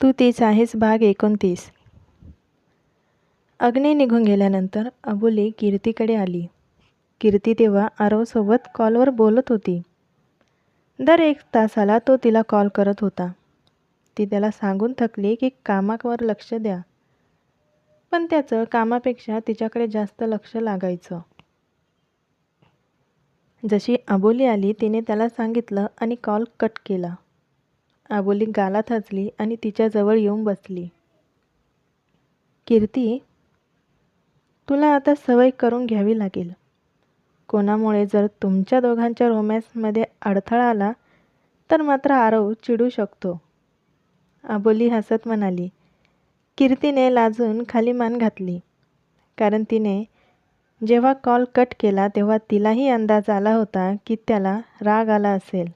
तू तीच आहेस भाग 29. अग्नी निघून गेल्यानंतर अबोली कीर्तीकडे आली. कीर्ती तेव्हा आरवसोबत कॉलवर बोलत होती. दर 1 तासाला तो तिला कॉल करत होता. ती त्याला सांगून थकली की कामावर लक्ष द्या, पण त्याचं कामापेक्षा तिच्याकडे जास्त लक्ष लागायचं. जशी अबोली आली तिने त्याला सांगितलं आणि कॉल कट केला. अबोली गालात हसली आणि तिच्याजवळ येऊन बसली. कीर्ती, तुला आता सवय करून घ्यावी लागेल. कोणामुळे जर तुमच्या दोघांच्या रोमॅन्समध्ये अडथळा आला तर मात्र आरव चिडू शकतो. अबोली हसत म्हणाली. कीर्तीने लाजून खाली मान घातली, कारण तिने जेव्हा कॉल कट केला तेव्हा तिलाही अंदाज आला होता की त्याला राग आला असेल.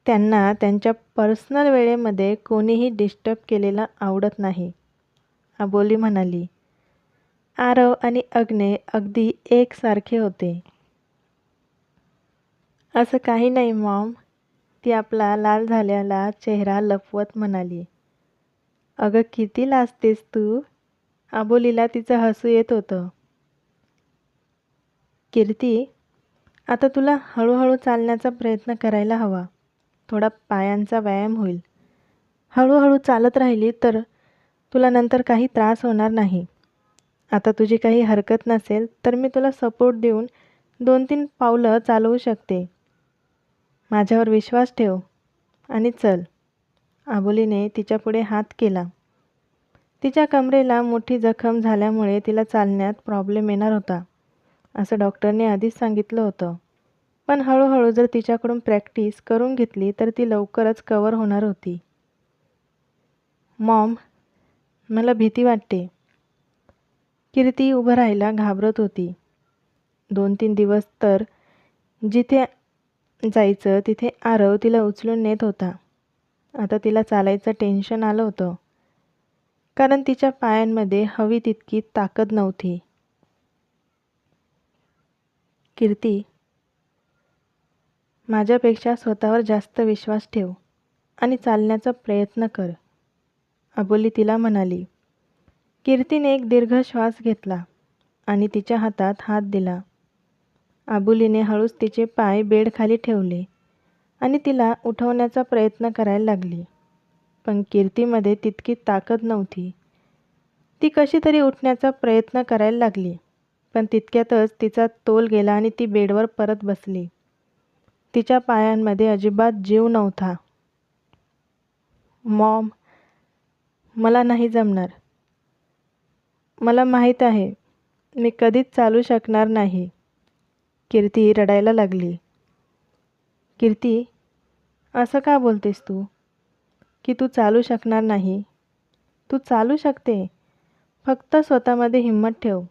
त्यांना त्यांच्या पर्सनल वेळेमध्ये कोणीही डिस्टर्ब केलेलं आवडत नाही. अबोली म्हणाली. आरव आणि अग्ने अगदी एकसारखे होते. असं काही नाही मॉम, ती आपला लाल झालेला चेहरा लपवत म्हणाली. अगं किती लाजतेस तू. अबोलीला तिचं हसू येत होतं. कीर्ती, आता तुला हळूहळू चालण्याचा प्रयत्न करायला हवा. थोडा पायांचा व्यायाम होईल. हळूहळू चालत राहिली तर तुला नंतर काही त्रास होणार नाही. आता तुझी काही हरकत नसेल तर मी तुला सपोर्ट देऊन 2-3 पावलं चालवू शकते. माझ्यावर विश्वास ठेव आणि चल. अबोलीने तिच्यापुढे हात केला. तिच्या कमरेला मोठी जखम झाल्यामुळे तिला चालण्यात प्रॉब्लेम येणार होता, असं डॉक्टरने आधीच सांगितलं होतं. पण हळूहळू जर तिच्याकडून प्रॅक्टिस करून घेतली तर ती लवकरच कव्हर होणार होती. मॉम, मला भीती वाटते. कीर्ती उभं राहायला घाबरत होती. 2-3 दिवस तर जिथे जायचं तिथे आरव तिला उचलून नेत होता. आता तिला चालायचं टेन्शन आलं होतं, कारण तिच्या पायांमध्ये हवी तितकी ताकद नव्हती. कीर्ती, माझ्यापेक्षा स्वतःवर जास्त विश्वास ठेव आणि चालण्याचा प्रयत्न कर, अबोली तिला म्हणाली. कीर्तीने एक दीर्घ श्वास घेतला आणि तिच्या हातात हात दिला. अबोलीने हळूच तिचे पाय बेडखाली ठेवले आणि तिला उठवण्याचा प्रयत्न करायला लागली. पण कीर्तीमध्ये तितकी ताकद नव्हती. ती कशी तरी उठण्याचा प्रयत्न करायला लागली, पण तितक्यातच तिचा तोल गेला आणि ती बेडवर परत बसली. तिच्या पायांमध्ये अजिबात जीव नव्हता. मॉम, मला नाही जमणार. मला माहीत आहे मी कधीच चालू शकणार नाही. कीर्ती रडायला लागली. कीर्ती, असं का बोलतेस तू की तू चालू शकणार नाही? तू चालू शकते. फक्त स्वतःमध्ये हिंमत ठेव.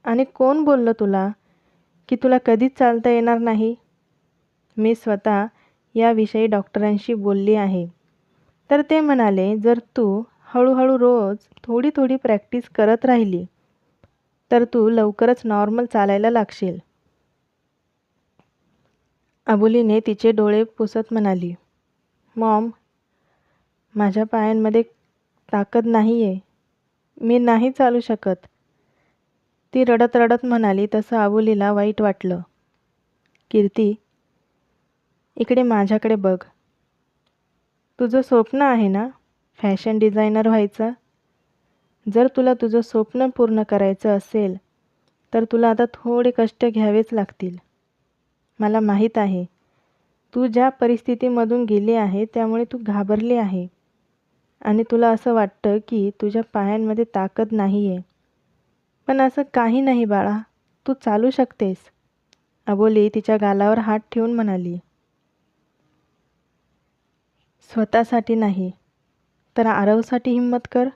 आणि कोण बोललं तुला की तुला कधीच चालता येणार नाही? मी स्वतः याविषयी डॉक्टरांशी बोलली आहे. तर ते म्हणाले जर तू हळूहळू रोज थोडी थोडी प्रॅक्टिस करत राहिली तर तू लवकरच नॉर्मल चालायला लागशील. अबोलीने तिचे डोळे पुसत म्हणाली. मॉम, माझ्या पायांमध्ये ताकद नाही आहे. मी नाही चालू शकत. ती रडत रडत म्हणाली. तसं अबोलीला वाईट वाटलं. कीर्ती, इकडे माझ्याकडे बघ. तुझं स्वप्न आहे ना फॅशन डिझायनर व्हायचं? जर तुला तुझं स्वप्न पूर्ण करायचं असेल तर तुला आता थोडे कष्ट घ्यावेच लागतील. मला माहीत आहे तू ज्या परिस्थितीमधून गेली आहे त्यामुळे तू घाबरली आहे आणि तुला असं वाटतं की तुझ्या पायांमध्ये ताकद नाही आहे. पण असं काही नाही बाळा, तू चालू शकतेस, अबोली तिच्या गालावर हात ठेवून म्हणाली. स्वतःसाठी नाही तर आरवसाठी हिंमत कर.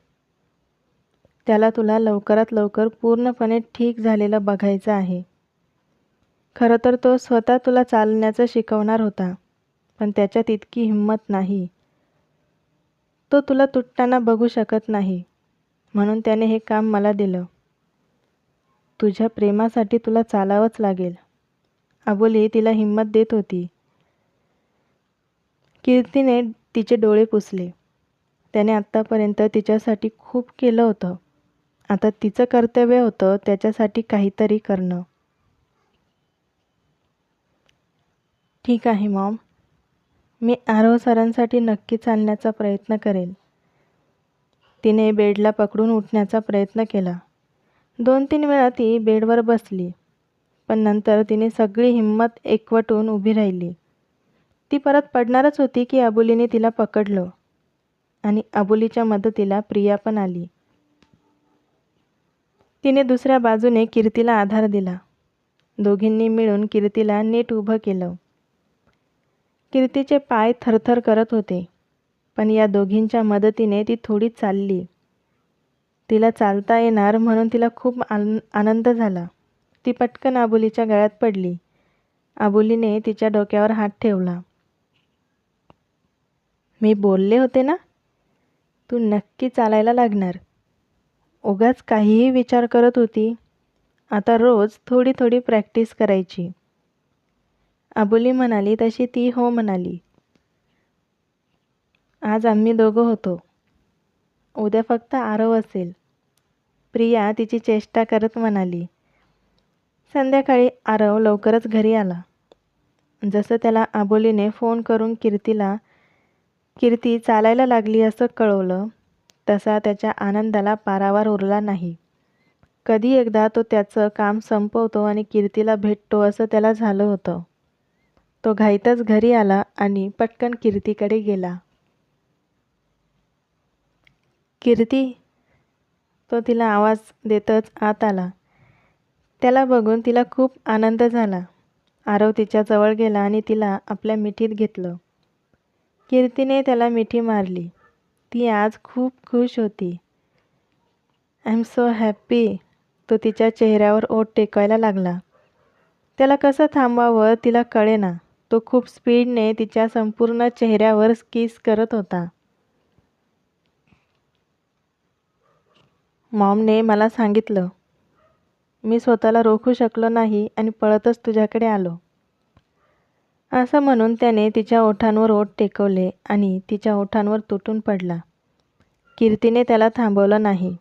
त्याला तुला लवकरात लवकर पूर्णपणे ठीक झालेलं बघायचं आहे. खरं तर तो स्वतः तुला चालण्याचं शिकवणार होता, पण त्याच्यात इतकी हिंमत नाही. तो तुला तुटताना बघू शकत नाही, म्हणून त्याने हे काम मला दिलं. तुझ्या प्रेमासाठी तुला चालावंच लागेल, अबोली तिला हिंमत देत होती. कीर्तीने तिचे डोळे पुसले. त्याने आत्तापर्यंत तिच्यासाठी खूप केलं होतं. आता तिचं कर्तव्य होतं त्याच्यासाठी काहीतरी करणं. ठीक आहे मॉम, मी आरव सरांसाठी नक्की चालण्याचा प्रयत्न करेल. तिने बेडला पकडून उठण्याचा प्रयत्न केला. 2-3 वेळा ती बेडवर बसली, पण नंतर तिने सगळी हिंमत एकवटून उभी राहिली. ती परत पडणारच होती की अबोलीने तिला पकडलं आणि अबोलीच्या मदतीला प्रिया पण आली. तिने दुसऱ्या बाजूने कीर्तीला आधार दिला. दोघींनी मिळून कीर्तीला नीट उभं केलं. कीर्तीचे पाय थरथर करत होते, पण या दोघींच्या मदतीने ती थोडी चालली. तिला चालता येणार म्हणून तिला खूप आनंद झाला. ती पटकन अबोलीच्या गळ्यात पडली. अबोलीने तिच्या डोक्यावर हात ठेवला. मी बोलले होते ना, तू नक्की चालायला लागणार. उगाच काहीही विचार करत होती. आता रोज थोडी थोडी प्रॅक्टिस करायची. अबोली म्हणाली तशी ती हो म्हणाली. आज आम्ही दोघं होतो, उद्या फक्त आरव असेल, प्रिया तिची चेष्टा करत म्हणाली. संध्याकाळी आरव लवकरच घरी आला. जसं त्याला अबोलीने फोन करून कीर्ती चालायला लागली असं कळवलं, तसा त्याच्या आनंदाला पारावार उरला नाही. कधी एकदा तो त्याचं काम संपवतो आणि कीर्तीला भेटतो असं त्याला झालं होतं. तो घाईतच घरी आला आणि पटकन कीर्तीकडे गेला. कीर्ती, तो तिला आवाज देतच आत आला. त्याला बघून तिला खूप आनंद झाला. आरव तिच्याजवळ गेला आणि तिला आपल्या मिठीत घेतलं. कीर्तीने त्याला मिठी मारली. ती आज खूप खुश होती. I am so happy. तो तिच्या चेहऱ्यावर ओठ टेकवायला लागला. त्याला कसं थांबवावं तिला कळेना. तो खूप स्पीडने तिच्या संपूर्ण चेहऱ्यावर किस करत होता. मॉमने मला सांगितलं. मी स्वतःला रोखू शकलो नाही आणि पळतच तुझ्याकडे आलो. असं म्हणून त्याने तिच्या ओठांवर ओठ टेकवले आणि तिच्या ओठांवर तुटून पडला. कीर्तीने त्याला थांबवलं नाही.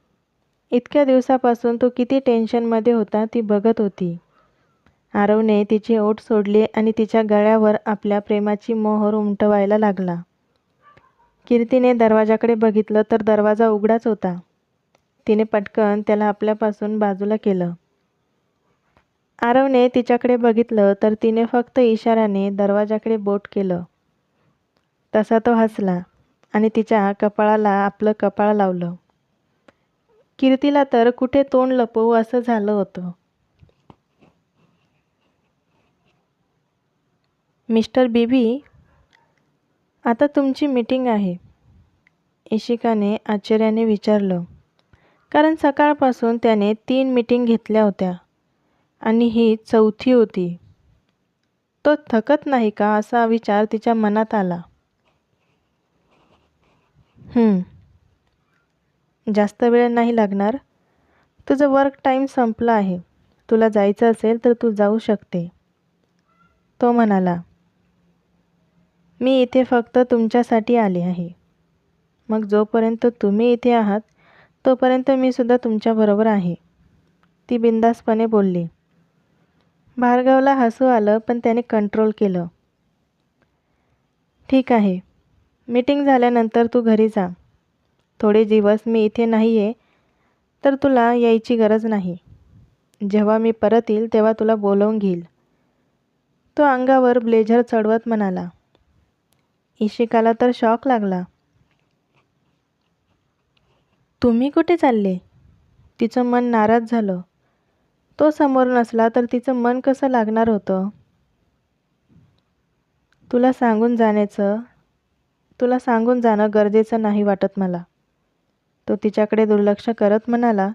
इतक्या दिवसापासून तो किती टेन्शनमध्ये होता ती बघत होती. आरवने तिचे ओठ सोडले आणि तिच्या गळ्यावर आपल्या प्रेमाची मोहर उमटवायला लागला. कीर्तीने दरवाजाकडे बघितलं तर दरवाजा उघडाच होता. तिने पटकन त्याला आपल्यापासून बाजूला केलं. आरवने तिच्याकडे बघितलं तर तिने फक्त इशाऱ्याने दरवाजाकडे बोट केलं. तसा तो हसला आणि तिच्या कपाळाला आपलं कपाळ लावलं. कीर्तीला तर कुठे तोंड लपवू असं झालं होतं. मिस्टर बीबी, आता तुमची मीटिंग आहे, इशिकाने आश्चर्याने विचारलं. कारण सकाळपासून त्याने 3 मीटिंग घेतल्या होत्या आणि ही 4थी होती. तो थकत नाही का असा विचार तिच्या मनात आला. जास्त वेळ नाही लागणार. तुझं वर्क टाईम संपला आहे. तुला जायचं असेल तर तू जाऊ शकते, तो म्हणाला. मी इथे फक्त तुमच्यासाठी आले आहे. मग जोपर्यंत तुम्ही इथे आहात तोपर्यंत मी सुद्धा तुमच्याबरोबर आहे, ती बिनधास्तपणे बोलली. भार्गवला हसू आलं पण त्याने कंट्रोल केलं. ठीक आहे, मीटिंग झाल्यानंतर तू घरी जा. थोडे दिवस मी इथे नाही आहे तर तुला यायची गरज नाही. जेव्हा मी परत येईल तेव्हा तुला बोलावून घेईल, तो अंगावर ब्लेझर चढवत म्हणाला. इशिकाला तर शॉक लागला. तुम्ही कुठे चालले? तिचं मन नाराज झालं. तो समोर नसला तर तिचं मन कसं लागणार होतं? तुला सांगून जाणं गरजेचं नाही वाटत मला, तो तिच्याकडे दुर्लक्ष करत म्हणाला.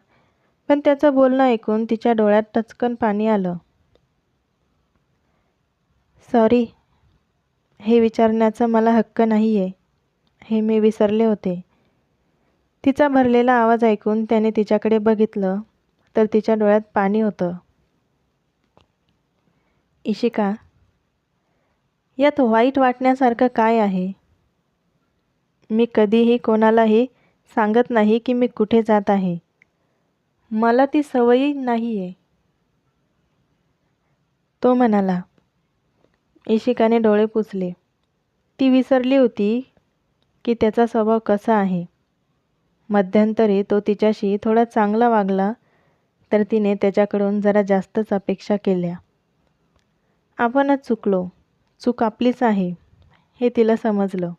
पण त्याचं बोलणं ऐकून तिच्या डोळ्यात टचकन पाणी आलं. सॉरी, हे विचारण्याचा मला हक्क नाही आहे. हे मी विसरले होते. तिचा भरलेला आवाज ऐकून त्याने तिच्याकडे बघितलं तर तिच्या डोळ्यात पाणी होतं. इशिका, यात वाईट वाटण्यासारखं काय आहे? मी कधीही कोणालाही सांगत नाही की मी कुठे जात आहे. मला ती सवयही नाही आहे, तो म्हणाला. इशिकाने डोळे पुसले. ती विसरली होती की त्याचा स्वभाव कसा आहे. मध्यंतरी तो तिच्याशी थोडा चांगला वागला तर तिने त्याच्याकडून जरा जास्तच अपेक्षा केल्या. आपणच चुकलो, चूक आपलीच आहे हे तिला समजलं.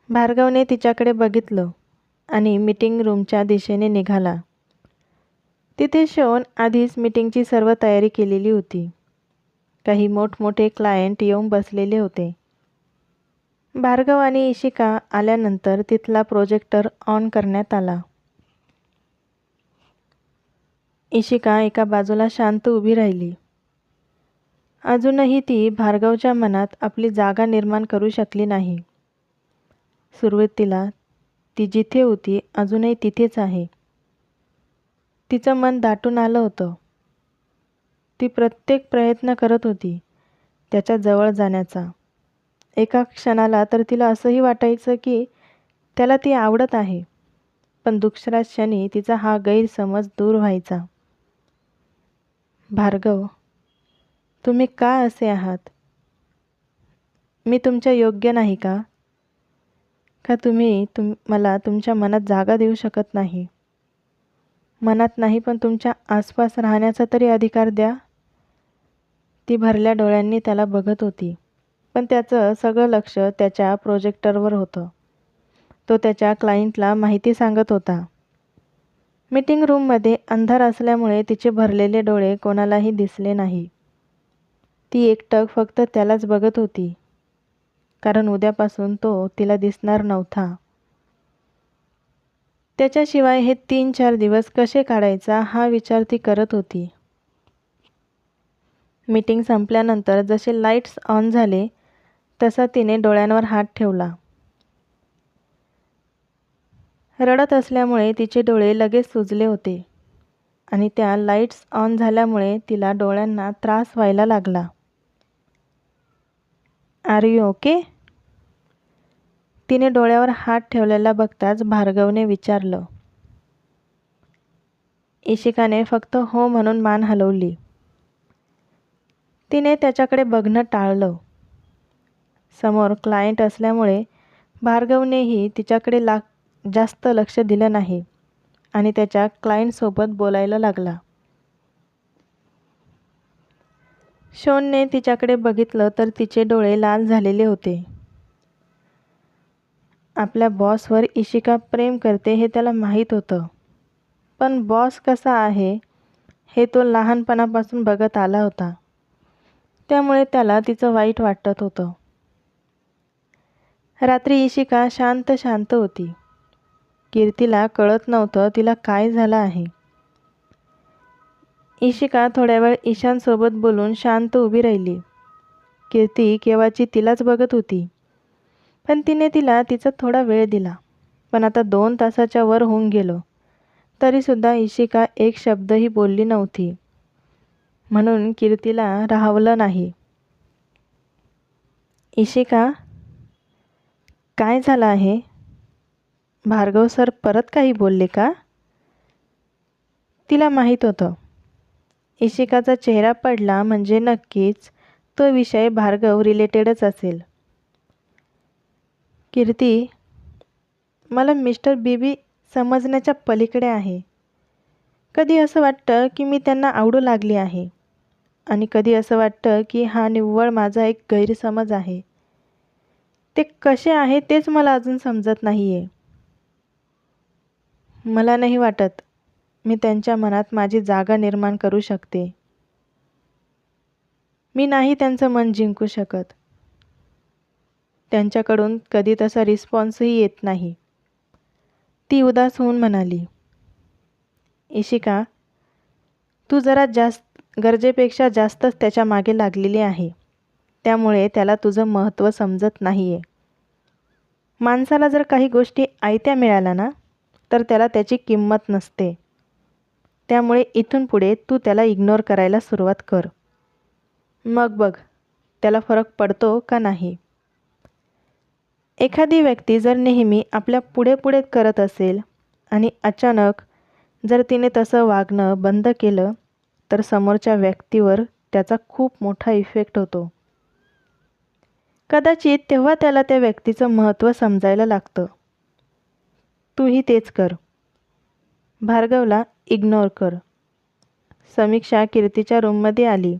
भार्गवने तिच्याकडे बघितलं आणि मीटिंग रूमच्या दिशेने निघाला. तिथे शॉन आधीच मीटिंगची सर्व तयारी केलेली होती. काही मोठमोठे क्लायंट येऊन बसलेले होते. भार्गव आणि इशिका आल्यानंतर तिथला प्रोजेक्टर ऑन करण्यात आला. इशिका एका बाजूला शांत उभी राहिली. अजूनही ती भार्गवच्या मनात आपली जागा निर्माण करू शकली नाही. सुरुवातीला ती जिथे होती अजूनही तिथेच आहे. तिचं मन दाटून आलं होतं. ती प्रत्येक प्रयत्न करत होती त्याच्या जवळ जाण्याचा. एका क्षणाला तर तिला असंही वाटायचं की त्याला ती आवडत आहे, पण दुसऱ्या क्षणी तिचा हा गैरसमज दूर व्हायचा. भार्गव, तुम्ही का असे आहात? मी तुमच्या योग्य नाही का? का तुम्ही मला तुमच्या मनात जागा देऊ शकत नाही? मनात नाही पण तुमच्या आसपास राहण्याचा तरी अधिकार द्या. ती भरल्या डोळ्यांनी त्याला बघत होती, पण त्याचं सगळं लक्ष त्याच्या प्रोजेक्टरवर होतं. तो त्याच्या क्लायंटला माहिती सांगत होता. मीटिंग रूममध्ये अंधार असल्यामुळे तिचे भरलेले डोळे कोणालाही दिसले नाही. ती एकटक फक्त त्यालाच बघत होती, कारण उद्यापासून तो तिला दिसणार नव्हता. त्याच्याशिवाय हे 3-4 दिवस कसे काढायचा हा विचार ती करत होती. मीटिंग संपल्यानंतर जसे लाईट्स ऑन झाले तसा तिने डोळ्यांवर हात ठेवला. रडत असल्यामुळे तिचे डोळे लगेच सुजले होते आणि त्या लाईट्स ऑन झाल्यामुळे तिला डोळ्यांना त्रास व्हायला लागला. Are you okay? तिने डोळ्यावर हात ठेवलेला बघताच भार्गवने विचारलं. इशिकाने फक्त हो म्हणून मान हलवली. तिने त्याच्याकडे बघणं टाळलं. समोर क्लायंट असल्यामुळे भार्गवनेही तिच्याकडे जास्त लक्ष दिलं नाही आणि त्याच्या क्लायंटसोबत बोलायला लागला. शॉनने तिच्याकडे बघितलं तर तिचे डोळे लाल झालेले होते. आपल्या बॉसवर इशिका प्रेम करते हे त्याला माहीत होतं, पण बॉस कसा आहे हे तो लहानपणापासून बघत आला होता. त्यामुळे त्याला तिचं वाईट वाटत होतं. रात्री इशिका शांत शांत होती. कीर्तीला कळत नव्हतं तिला काय झालं आहे. इशिका थोड्या वेळ ईशानसोबत बोलून शांत उभी राहिली. कीर्ती केव्हाची तिलाच बघत होती, पण तिने तिला तिचा थोडा वेळ दिला. पण आता 2 तासाच्या वर होऊन गेलो तरीसुद्धा इशिका एक शब्दही बोलली नव्हती. म्हणून कीर्तीला राहवलं नाही. इशिका, काय झालं आहे? भार्गव सर परत काही बोलले का? तिला माहीत होतं इशिकाचा चेहरा पडला म्हणजे नक्कीच तो विषय भार्गव रिलेटेडच असेल. कीर्ती, मला मिस्टर बीबी समजण्याच्या पलीकडे आहे. कधी असं वाटतं की मी त्यांना आवडू लागली आहे आणि कधी असं वाटतं की हा निव्वळ माझा एक गैरसमज आहे. ते कसे आहे तेच मला अजून समजत नाही आहे. मला नाही वाटत मी त्यांच्या मनात माझी जागा निर्माण करू शकते. मी नाही त्यांचं मन जिंकू शकत. त्यांच्याकडून कधी तसा रिस्पॉन्सही येत नाही. ती उदास होऊन म्हणाली. इशिका, तू जरा गरजेपेक्षा जास्तच त्याच्या मागे लागलेली आहे. त्यामुळे त्याला तुझं महत्त्व समजत नाही आहे. माणसाला जर काही गोष्टी आयत्या मिळाल्या ना तर त्याला त्याची किंमत नसते. त्यामुळे इथून पुढे तू त्याला इग्नोर करायला सुरुवात कर. मग बघ त्याला फरक पडतो का नाही. एखादी व्यक्ती जर नेहमी आपल्या पुढे पुढे करत असेल आणि अचानक जर तिने तसं वागणं बंद केलं तर समोरच्या व्यक्तीवर त्याचा खूप मोठा इफेक्ट होतो. कदाचित तेव्हा त्याला त्या व्यक्तीचं महत्त्व समजायला लागतं. तूही तेच कर. भार्गवला इग्नोर कर. समीक्षा कीर्तीच्या रूममध्ये आली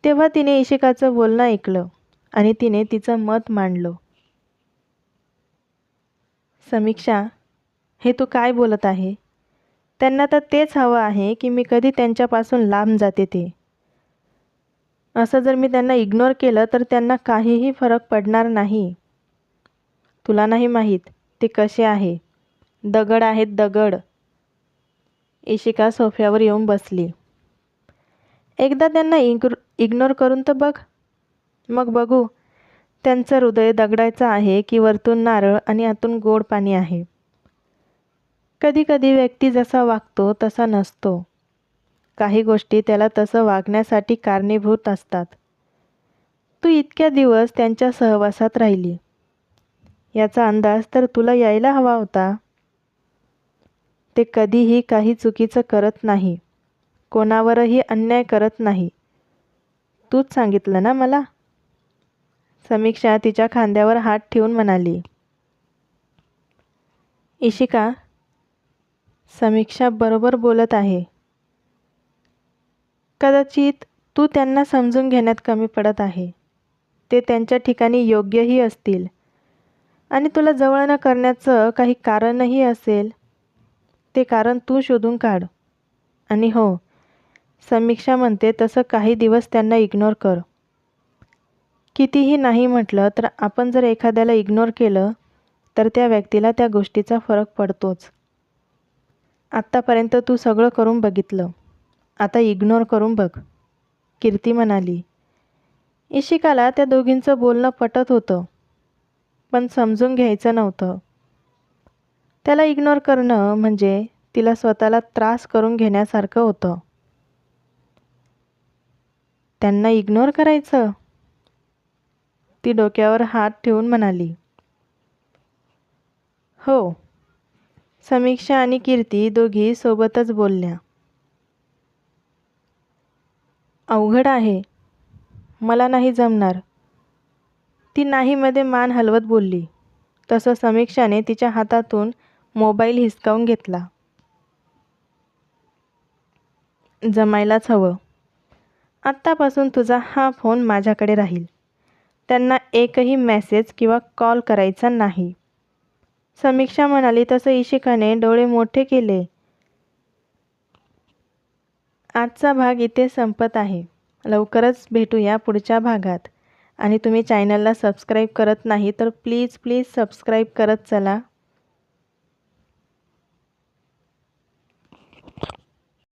तेव्हा तिने इशिकाचं बोलणं ऐकलं आणि तिने तिचं मत मांडलं. समीक्षा, हे तू काय बोलत आहे? त्यांना तर तेच हवं आहे की मी कधी त्यांच्यापासून लांब जाते ते. असं जर मी त्यांना इग्नोर केलं तर त्यांना काहीही फरक पडणार नाही. तुला नाही माहीत ते कसे आहे. दगड आहेत दगड. इशिका सोफ्यावर येऊन बसली. एकदा त्यांना इग्नोर करून तर बघ. मग बघू त्यांचं हृदय दगडाचं आहे की वरतून नारळ आणि आतून गोड पाणी आहे. कधी कधी व्यक्ती जसा वागतो तसा नसतो. काही गोष्टी त्याला तसं वागण्यासाठी कारणीभूत असतात. तू इतक्या दिवस त्यांच्या सहवासात राहिली. याचा अंदाज तर तुला यायला हवा होता. ते कधीही काही चुकीचं करत नाही. कोणावरही अन्याय करत नाही. तूच सांगितलं ना मला. समीक्षा तिच्या खांद्यावर हात ठेवून म्हणाली. इशिका, समीक्षा बरोबर बोलत आहे. कदाचित तू त्यांना समजून घेण्यात कमी पडत आहे. ते त्यांच्या ठिकाणी योग्यही असतील आणि तुला जवळ न करण्याचं काही कारणही असेल. ते कारण तू शोधून काढ. आणि हो, समीक्षा म्हणते तसं काही दिवस त्यांना इग्नोर कर. कितीही नाही म्हटलं तर आपण जर एखाद्याला इग्नोर केलं तर त्या व्यक्तीला त्या गोष्टीचा फरक पडतोच. आत्तापर्यंत तू सगळं करून बघितलं. आता इग्नोर करून बघ, कीर्ती म्हणाली. इशिकाला त्या दोघींचं बोलणं पटत होतं, पण समजून घ्यायचं नव्हतं. त्याला इग्नोर करणं म्हणजे तिला स्वतःला त्रास करून घेण्यासारखं होतं. त्यांना इग्नोर करायचं? ती डोक्यावर हात ठेवून म्हणाली. हो. समीक्षा आणि कीर्ती दोघी सोबतच बोलल्या. अवघड आहे. मला नाही जमणार. ती नाहीमध्ये मान हलवत बोलली. तसं समीक्षाने तिच्या हातातून मोबाईल हिसकावून घेतला. जमायलाच हवं. आत्तापासून तुझा हा फोन माझ्याकडे राहील. त्यांना एकही मेसेज किंवा कॉल करायचा नाही. समीक्षा म्हणाली तसं इशिकाने डोळे मोठे केले. आजचा भाग इथे संपत आहे. लवकरच भेटूया पुढच्या भागात. आणि तुम्ही चॅनलला सबस्क्राईब करत नाही तर प्लीज सबस्क्राईब करत चला.